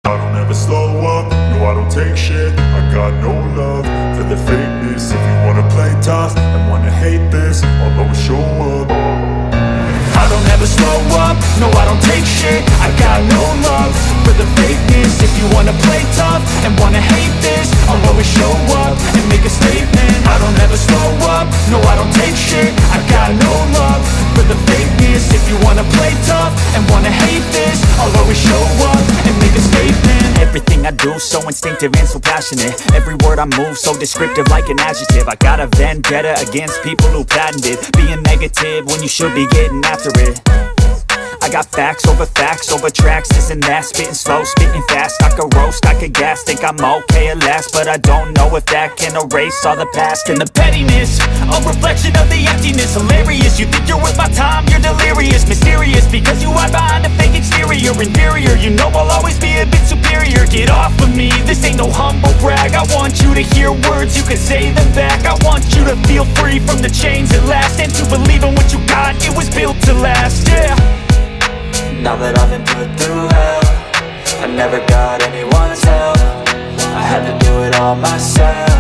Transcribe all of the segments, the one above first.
I don't ever slow up, no I don't take shit. I got no love for the fakeness. If you wanna play tough and wanna hate this, I'll always show up. I don't ever slow up, no I don't take shit. I got no love for the fakeness. If you wanna play tough and wanna hate this, I'll always show up and make a statement. I don't ever slow up, no I don't take shit. I got no love for the fakeness. If you wanna play tough and wanna hate this, I'll always show up and make a statement. Everything I do so instinctive and so passionate. Every word I move so descriptive like an adjective. I got a vendetta against people who patented being negative when you should be getting after it. I got facts over tracks, this and that. Spitting slow, spitting fast, I could roast, I could gas. Think I'm okay at last, but I don't know if that can erase all the past. And the pettiness, a reflection of the emptiness. Hilarious, you think you're worth my time, you're delirious. Mysterious, because you hide behind a fake exterior. Inferior, you know I'll always be a bit superior. Get off of me, this ain't no humble brag. I want you to hear words, you can say them back. I want you to feel free from the chains at last, and to believe in what you got, it was built to last, yeah. Now that I've been put through hell, I never got anyone's help. I had to do it all myself.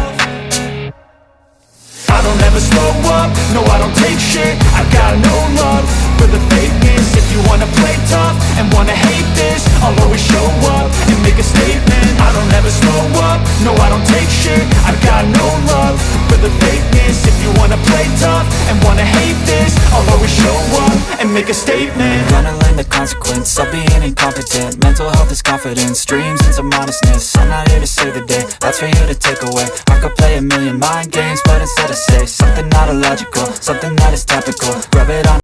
I don't ever slow up, no I don't take shit. I got no love for the fakeness. If you wanna play tough and wanna hate this, I'll always show up and make a statement. I don't ever slow up, no I don't take shit. I got no love for the fakeness. If you wanna play tough and wanna hate this, I'll always show up and make a statement. Gonna learn the consequence of being incompetent. Mental health is confidence, dreams into modestness. I'm not here to save the day, that's for you to take away. I could play a million mind games, but instead I say something not illogical, something that is topical. Rub it on